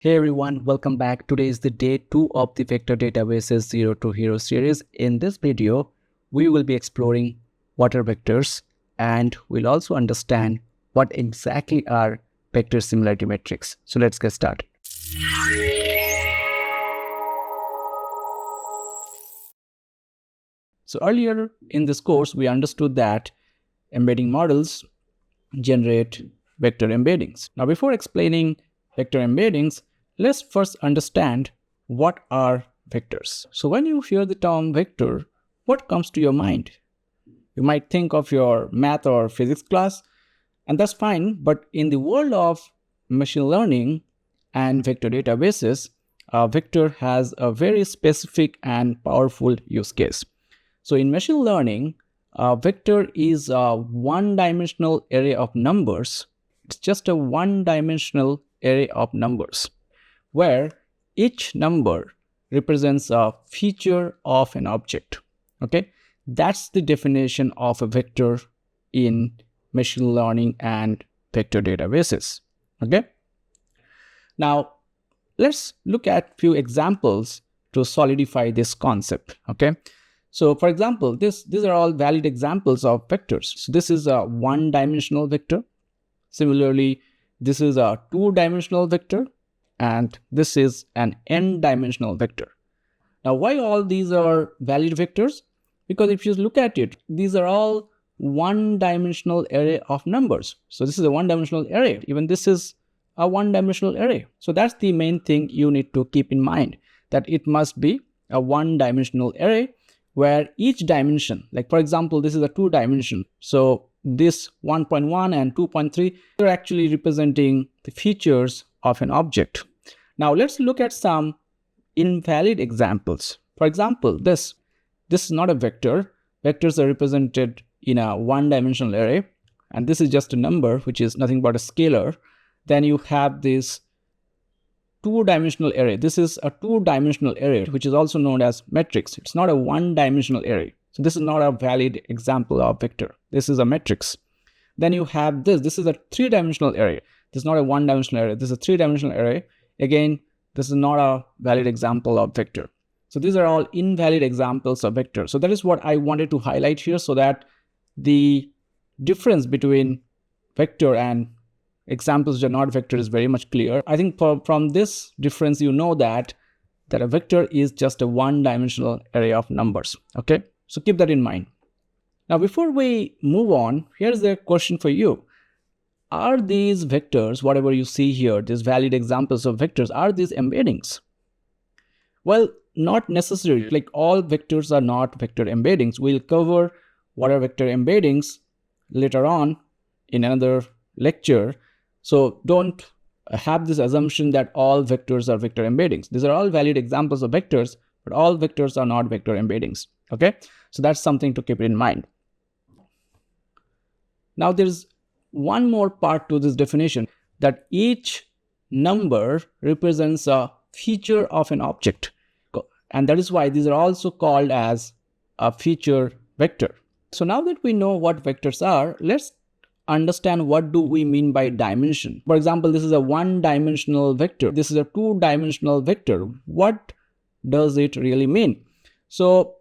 Hey everyone, welcome back. Today is the day 2 of the vector databases 0 to Hero series. In this video, we will be exploring what are vectors, and we'll also understand what exactly are vector similarity metrics. So let's get started. So earlier in this course, we understood that embedding models generate vector embeddings. Now, before explaining vector embeddings, let's first understand what are vectors. So when you hear the term vector, what comes to your mind? You might think of your math or physics class, and that's fine, but in the world of machine learning and vector databases, a vector has a very specific and powerful use case. So in machine learning, a vector is a one-dimensional array of numbers. It's just a one-dimensional array of numbers where each number represents a feature of an object. Okay, that's the definition of a vector in machine learning and vector databases. Okay, now let's look at few examples to solidify this concept. Okay, so for example, these are all valid examples of vectors. So this is a one-dimensional vector. Similarly, this is a two-dimensional vector, and this is an n-dimensional vector. Now, why all these are valid vectors? Because if you look at it, these are all one-dimensional array of numbers. So this is a one-dimensional array. Even this is a one-dimensional array. So that's the main thing you need to keep in mind, that it must be a one-dimensional array where each dimension, like for example, this is a two-dimension. So this 1.1 and 2.3 are actually representing the features of an object. Now let's look at some invalid examples. For example, this is not a vector. Vectors are represented in a one-dimensional array, and this is just a number, which is nothing but a scalar. Then you have this two-dimensional array. This is a two-dimensional array, which is also known as matrix. It's not a one-dimensional array. So this is not a valid example of vector. This is a matrix. Then you have this. This is a three-dimensional array. This is not a one-dimensional array. This is a three-dimensional array. Again, this is not a valid example of vector. So these are all invalid examples of vector. So that is what I wanted to highlight here, so that the difference between vector and examples which are not vector is very much clear. I think from this difference, you know that a vector is just a one-dimensional array of numbers. Okay, so keep that in mind. Now, before we move on, here's the question for you. Are these vectors, whatever you see here, these valid examples of vectors, are these embeddings? Well, not necessarily. Like all vectors are not vector embeddings. We'll cover what are vector embeddings later on in another lecture. So don't have this assumption that all vectors are vector embeddings. These are all valid examples of vectors, but all vectors are not vector embeddings. Okay, so that's something to keep in mind. Now there's one more part to this definition, that each number represents a feature of an object, and that is why these are also called as a feature vector. So now that we know what vectors are, let's understand what do we mean by dimension. For example, this is a one-dimensional vector. This is a two-dimensional vector. What does it really mean? So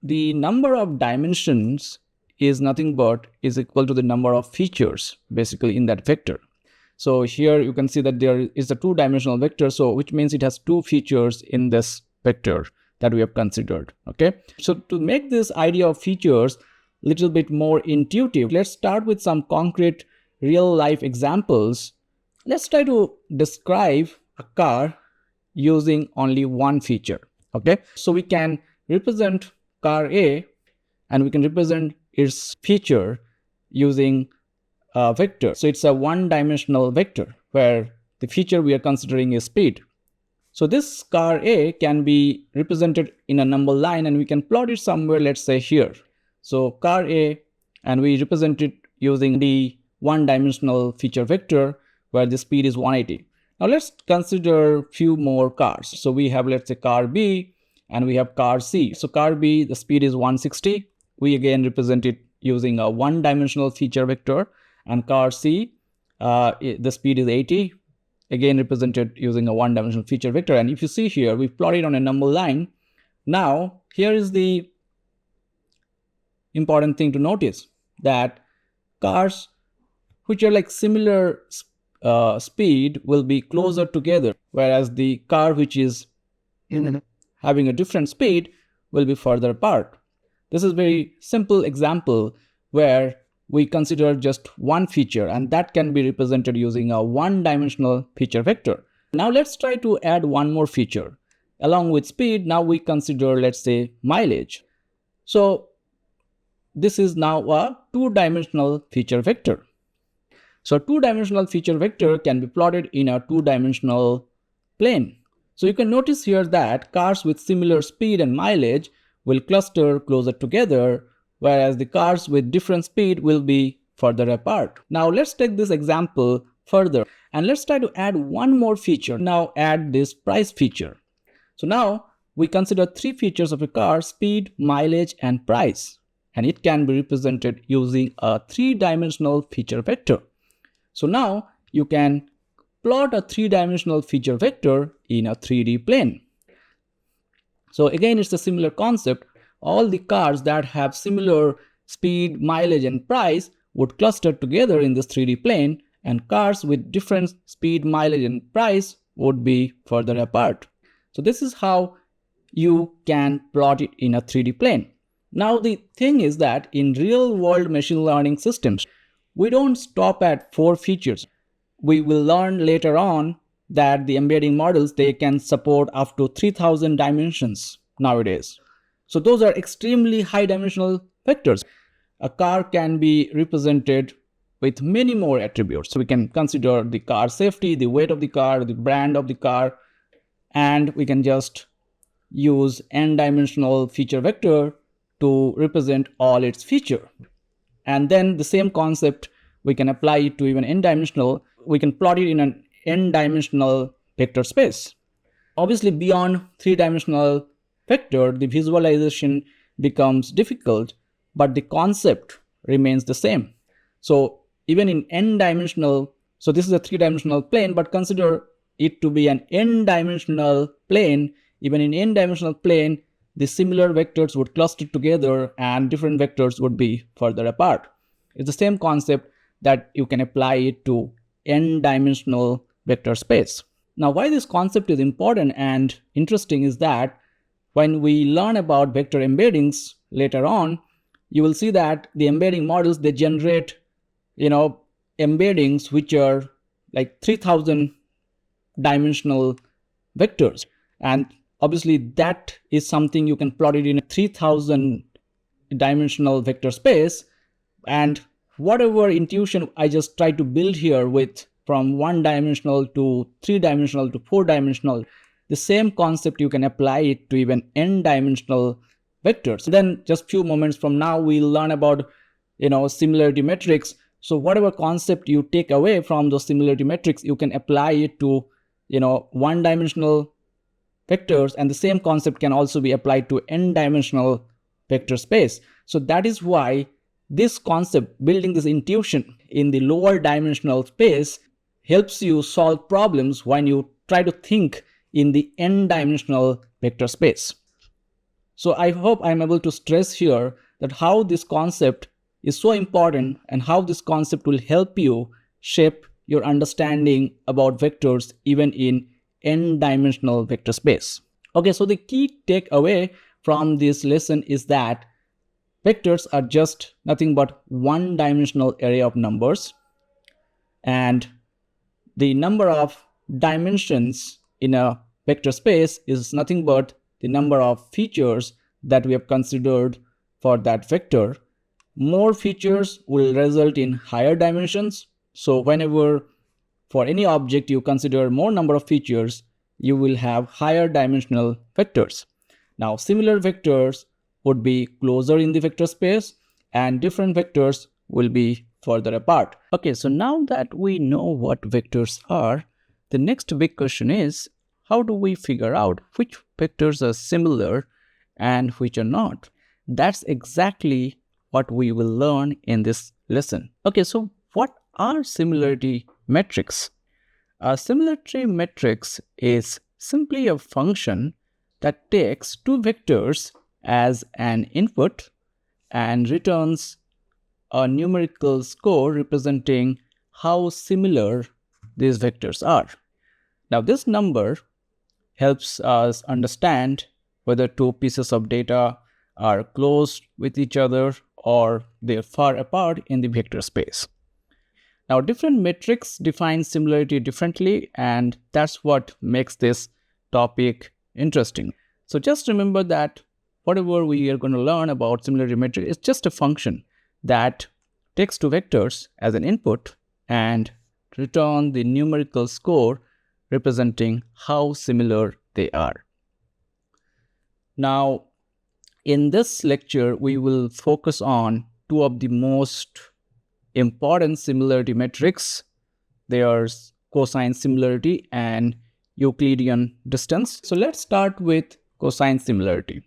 the number of dimensions is nothing but is equal to the number of features basically in that vector. So here you can see that there is a two-dimensional vector, so which means it has two features in this vector that we have considered. Okay, so to make this idea of features little bit more intuitive, let's start with some concrete real life examples. Let's try to describe a car using only one feature. Okay, so we can represent car A and we can represent its feature using a vector. So it's a one-dimensional vector where the feature we are considering is speed. So this car A can be represented in a number line, and we can plot it somewhere, let's say here. So car A, and we represent it using the one-dimensional feature vector where the speed is 180. Now let's consider few more cars. So we have, let's say, car B, and we have car C. So car B, the speed is 160. We again represent it using a one-dimensional feature vector, and car C, the speed is 80. again represented using a one-dimensional feature vector. And if you see here, we plot it on a number line. Now, here is the important thing to notice, that cars which are like similar speed will be closer together, whereas the car which is having a different speed will be further apart. This is a very simple example where we consider just one feature, and that can be represented using a one-dimensional feature vector. Now let's try to add one more feature. Along with speed, now we consider, let's say, mileage. So this is now a two-dimensional feature vector. So a two-dimensional feature vector can be plotted in a two-dimensional plane. So you can notice here that cars with similar speed and mileage will cluster closer together, whereas the cars with different speed will be further apart. Now let's take this example further and let's try to add one more feature. Now add this price feature. So now we consider three features of a car: speed, mileage, and price. And it can be represented using a three-dimensional feature vector. So now you can plot a three-dimensional feature vector in a 3D plane. So again, it's a similar concept. All the cars that have similar speed, mileage, and price would cluster together in this 3D plane, and cars with different speed, mileage, and price would be further apart. So this is how you can plot it in a 3D plane. Now the thing is that in real-world machine learning systems, we don't stop at 4 features. We will learn later on that the embedding models, they can support up to 3000 dimensions nowadays. So those are extremely high dimensional vectors. A car can be represented with many more attributes. So we can consider the car safety, the weight of the car, the brand of the car, and we can just use n-dimensional feature vector to represent all its feature. And then the same concept, we can apply it to even n-dimensional. We can plot it in an n-dimensional vector space. Obviously, beyond 3-dimensional vector, the visualization becomes difficult, but the concept remains the same. So even in n-dimensional, so this is a 3-dimensional plane, but consider it to be an n-dimensional plane. Even in n-dimensional plane, the similar vectors would cluster together and different vectors would be further apart. It's the same concept that you can apply it to n-dimensional vector space. Now, why this concept is important and interesting is that when we learn about vector embeddings later on, you will see that the embedding models, they generate, embeddings which are like 3000 dimensional vectors. And obviously that is something you can plot it in a 3000 dimensional vector space. And whatever intuition I just tried to build here with from 1-dimensional to 3-dimensional to 4-dimensional, the same concept you can apply it to even n-dimensional vectors. Then just few moments from now, we'll learn about, similarity metrics. So whatever concept you take away from those similarity metrics, you can apply it to, 1-dimensional vectors, and the same concept can also be applied to n-dimensional vector space. So that is why this concept, building this intuition in the lower dimensional space, helps you solve problems when you try to think in the n-dimensional vector space. So I hope I'm able to stress here that how this concept is so important and how this concept will help you shape your understanding about vectors even in n-dimensional vector space. Okay, so the key takeaway from this lesson is that vectors are just nothing but one-dimensional array of numbers, and the number of dimensions in a vector space is nothing but the number of features that we have considered for that vector. More features will result in higher dimensions. So whenever for any object you consider more number of features, you will have higher dimensional vectors. Now, similar vectors would be closer in the vector space and different vectors will be further apart. Okay, so now that we know what vectors are, the next big question is, how do we figure out which vectors are similar and which are not? That's exactly what we will learn in this lesson. Okay, so what are similarity metrics? A similarity matrix is simply a function that takes two vectors as an input and returns a numerical score representing how similar these vectors are. Now, this number helps us understand whether two pieces of data are close with each other or they're far apart in the vector space. Now, different metrics define similarity differently, and that's what makes this topic interesting. So just remember that whatever we are going to learn about similarity metric is just a function that takes two vectors as an input and return the numerical score representing how similar they are. Now, in this lecture, we will focus on two of the most important similarity metrics. They are cosine similarity and Euclidean distance. So let's start with cosine similarity.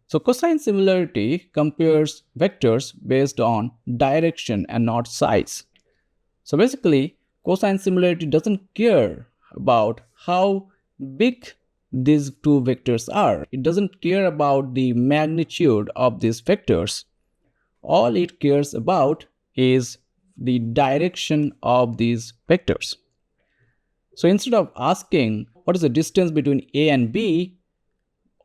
So cosine similarity compares vectors based on direction and not size. So basically, cosine similarity doesn't care about how big these two vectors are. It doesn't care about the magnitude of these vectors. All it cares about is the direction of these vectors. So instead of asking what is the distance between A and B,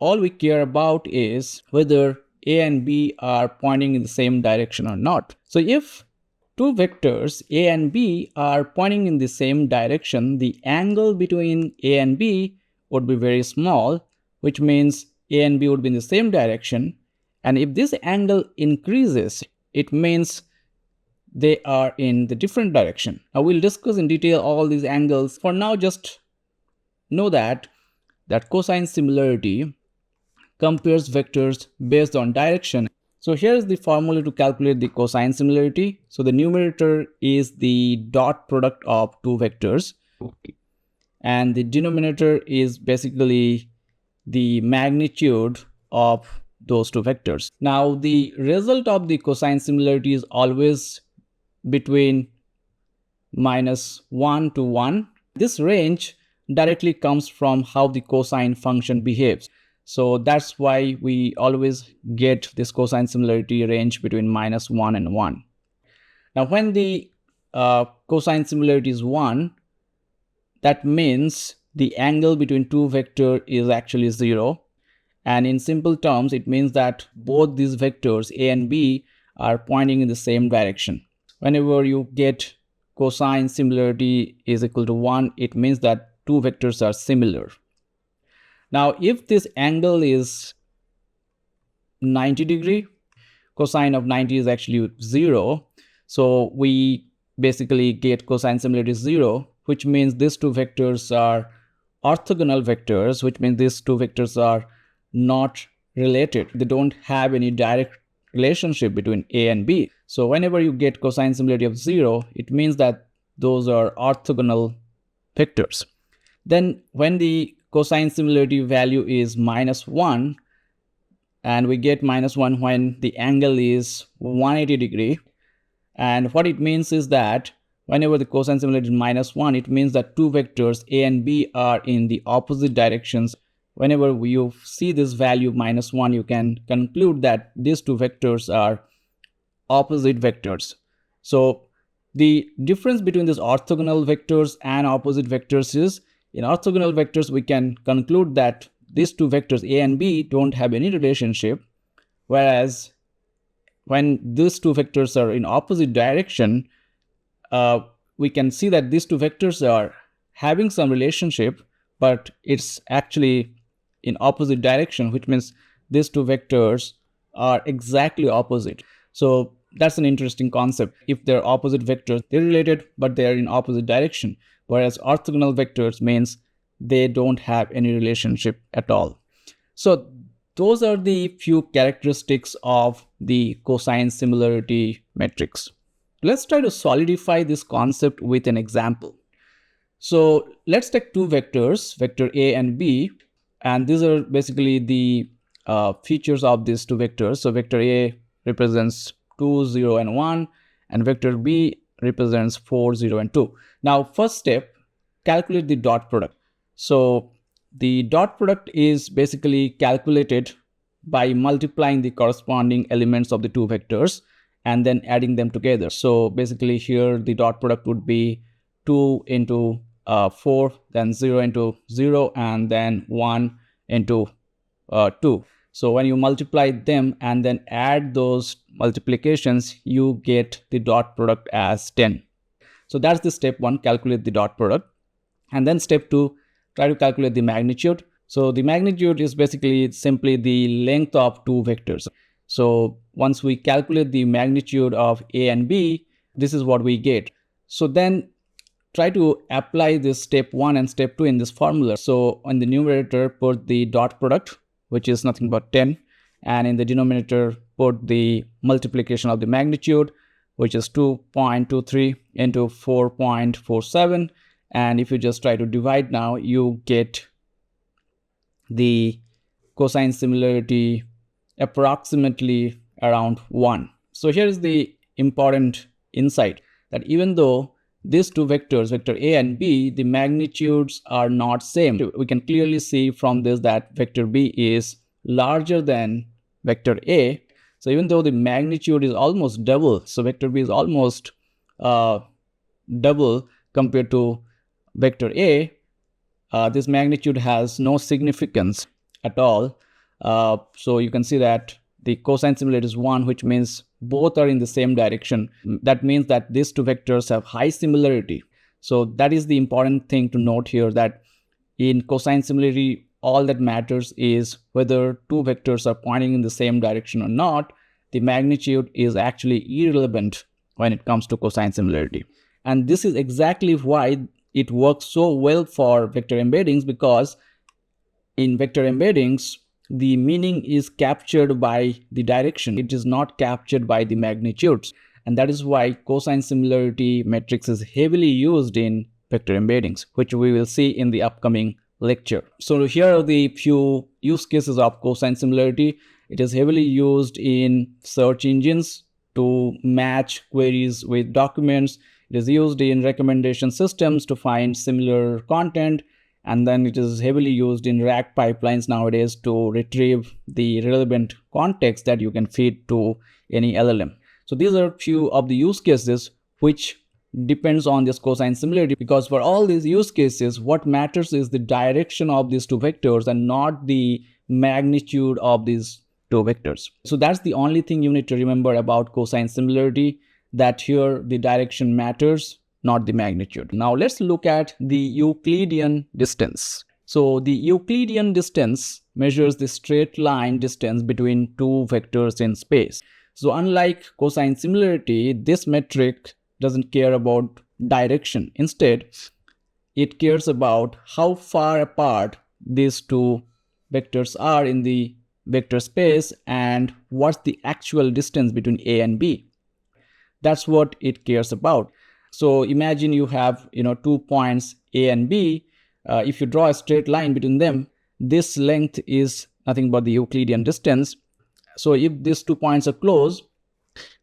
all we care about is whether A and B are pointing in the same direction or not. So if two vectors A and B are pointing in the same direction, the angle between A and B would be very small, which means A and B would be in the same direction. And if this angle increases, it means they are in the different direction. Now we'll discuss in detail all these angles. For now, just know that cosine similarity compares vectors based on direction. So here is the formula to calculate the cosine similarity. So the numerator is the dot product of two vectors, and the denominator is basically the magnitude of those two vectors. Now the result of the cosine similarity is always between -1 to 1. This range directly comes from how the cosine function behaves. So that's why we always get this cosine similarity range between -1 and 1. Now when the cosine similarity is 1, that means the angle between two vectors is actually 0. And in simple terms, it means that both these vectors A and B are pointing in the same direction. Whenever you get cosine similarity is equal to 1, it means that two vectors are similar. Now, if this angle is 90 degree, cosine of 90 is actually 0. So we basically get cosine similarity 0, which means these two vectors are orthogonal vectors, which means these two vectors are not related. They don't have any direct relationship between A and B. So whenever you get cosine similarity of 0, it means that those are orthogonal vectors. Then when the cosine similarity value is -1, and we get -1 when the angle is 180 degree, and what it means is that whenever the cosine similarity is -1, it means that two vectors A and B are in the opposite directions. Whenever you see this value -1, you can conclude that these two vectors are opposite vectors. So the difference between these orthogonal vectors and opposite vectors is, in orthogonal vectors, we can conclude that these two vectors A and B don't have any relationship, whereas when these two vectors are in opposite direction, we can see that these two vectors are having some relationship, but it's actually in opposite direction, which means these two vectors are exactly opposite. So that's an interesting concept. If they're opposite vectors, they're related, but they're in opposite direction. Whereas orthogonal vectors means they don't have any relationship at all. So those are the few characteristics of the cosine similarity matrix. Let's try to solidify this concept with an example. So let's take two vectors, vector A and B, and these are basically the features of these two vectors. So vector A represents 2, 0, and 1, and vector B represents 4, 0, and 2. Now, first step, calculate the dot product. So the dot product is basically calculated by multiplying the corresponding elements of the two vectors and then adding them together. So basically here the dot product would be 2 into 4, then 0 into 0, and then 1 into 2. So when you multiply them and then add those multiplications, you get the dot product as 10. So that's the step 1, calculate the dot product. And then step 2, try to calculate the magnitude. So the magnitude is basically simply the length of two vectors. So once we calculate the magnitude of A and B, this is what we get. So then try to apply this step 1 and step 2 in this formula. So on the numerator, put the dot product, which is nothing but 10. And in the denominator, put the multiplication of the magnitude, which is 2.23 into 4.47. And if you just try to divide now, you get the cosine similarity approximately around 1. So here is the important insight, that even though these two vectors, vector A and B, the magnitudes are not same. We can clearly see from this that vector B is larger than vector A. So even though the magnitude is almost double, so vector B is almost double compared to vector A, this magnitude has no significance at all. So you can see that the cosine similarity is 1, which means both are in the same direction. That means that these two vectors have high similarity. So that is the important thing to note here, that in cosine similarity, all that matters is whether two vectors are pointing in the same direction or not. The magnitude is actually irrelevant when it comes to cosine similarity. And this is exactly why it works so well for vector embeddings, because in vector embeddings, the meaning is captured by the direction. It is not captured by the magnitudes. And that is why cosine similarity matrix is heavily used in vector embeddings, which we will see in the upcoming lecture. So here are the few use cases of cosine similarity. It is heavily used in search engines to match queries with documents. It is used in recommendation systems to find similar content. And then it is heavily used in RAG pipelines nowadays to retrieve the relevant context that you can feed to any LLM. So these are a few of the use cases which depends on this cosine similarity, because for all these use cases, what matters is the direction of these two vectors and not the magnitude of these two vectors. So that's the only thing you need to remember about cosine similarity, that here the direction matters, not the magnitude. Now let's look at the Euclidean distance. So the Euclidean distance measures the straight line distance between two vectors in space. So unlike cosine similarity, this metric doesn't care about direction. Instead, it cares about how far apart these two vectors are in the vector space and what's the actual distance between A and B. That's what it cares about. So imagine you have 2 points A and B. If you draw a straight line between them, this length is nothing but the Euclidean distance. So if these 2 points are close,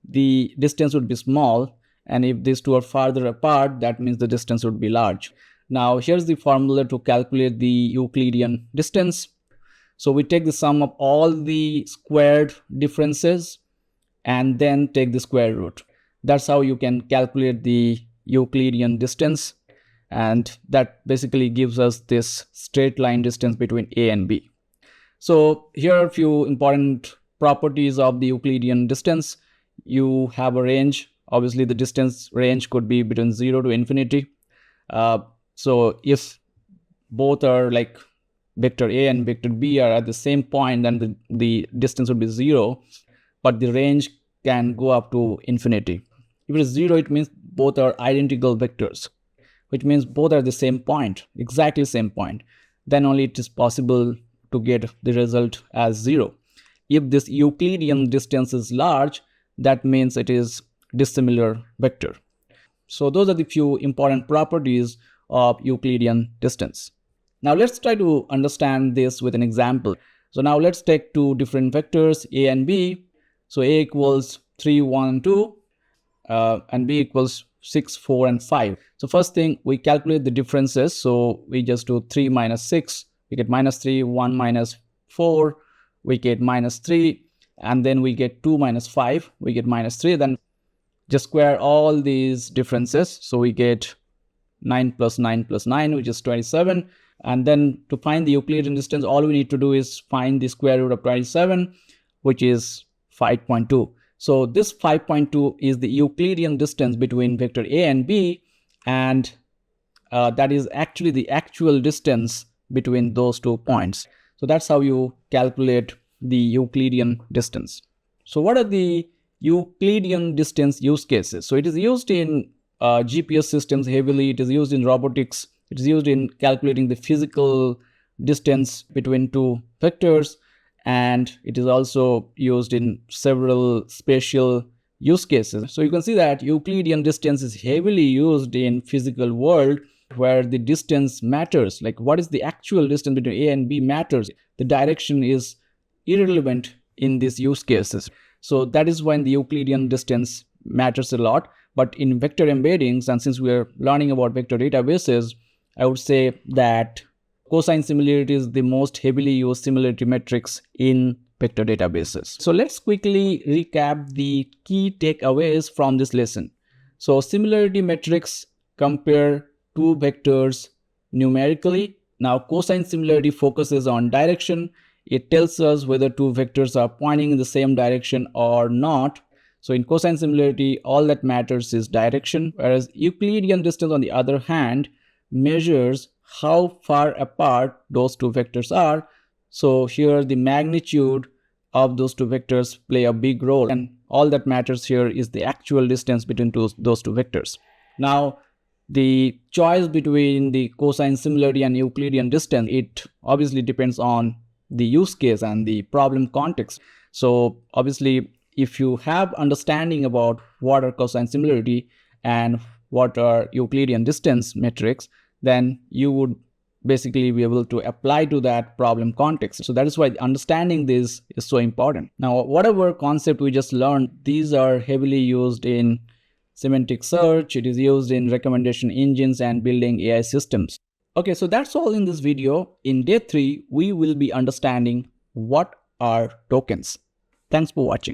the distance would be small, and if these two are farther apart, that means the distance would be large. Now here's the formula to calculate the Euclidean distance. So we take the sum of all the squared differences and then take the square root. That's how you can calculate the Euclidean distance, and that basically gives us this straight line distance between A and B. So here are a few important properties of the Euclidean distance. You have a range. Obviously the distance range could be between 0 to infinity. So if both are like vector A and vector B are at the same point, then the distance would be 0, but the range can go up to infinity. If it is 0, it means both are identical vectors, which means both are the same point, exactly same point. Then only it is possible to get the result as 0. If this Euclidean distance is large, that means it is dissimilar vector. So those are the few important properties of Euclidean distance. Now let's try to understand this with an example. So now let's take two different vectors, A and B. So A equals 3, 1, 2. And B equals 6, 4, and 5. So first thing, we calculate the differences. So we just do 3 minus 6, we get minus 3, 1 minus 4, we get minus 3, and then we get 2 minus 5, we get minus 3. Then just square all these differences. So we get 9 plus 9 plus 9, which is 27. And then to find the Euclidean distance, all we need to do is find the square root of 27, which is 5.2. So this 5.2 is the Euclidean distance between vector A and B, and that is actually the actual distance between those 2 points. So that's how you calculate the Euclidean distance. So what are the Euclidean distance use cases? So it is used in GPS systems heavily, it is used in robotics, it is used in calculating the physical distance between 2 vectors, and it is also used in several spatial use cases. So you can see that Euclidean distance is heavily used in physical world, where the distance matters. Like, what is the actual distance between A and B matters. The direction is irrelevant in these use cases. So that is when the Euclidean distance matters a lot. But in vector embeddings, and since we are learning about vector databases, I would say that cosine similarity is the most heavily used similarity metrics in vector databases. So let's quickly recap the key takeaways from this lesson. So similarity metrics compare 2 vectors numerically. Now cosine similarity focuses on direction. It tells us whether 2 vectors are pointing in the same direction or not. So in cosine similarity, all that matters is direction, whereas Euclidean distance, on the other hand, measures how far apart those 2 vectors are. So here the magnitude of those 2 vectors play a big role, and all that matters here is the actual distance between those 2 vectors. Now the choice between the cosine similarity and Euclidean distance, it obviously depends on the use case and the problem context. So obviously, if you have understanding about what are cosine similarity and what are Euclidean distance metrics, then you would basically be able to apply to that problem context. So that is why understanding this is so important. Now, whatever concept we just learned, these are heavily used in semantic search, it is used in recommendation engines and building AI systems. Okay, so that's all in this video. In day 3, we will be understanding what are tokens. Thanks for watching.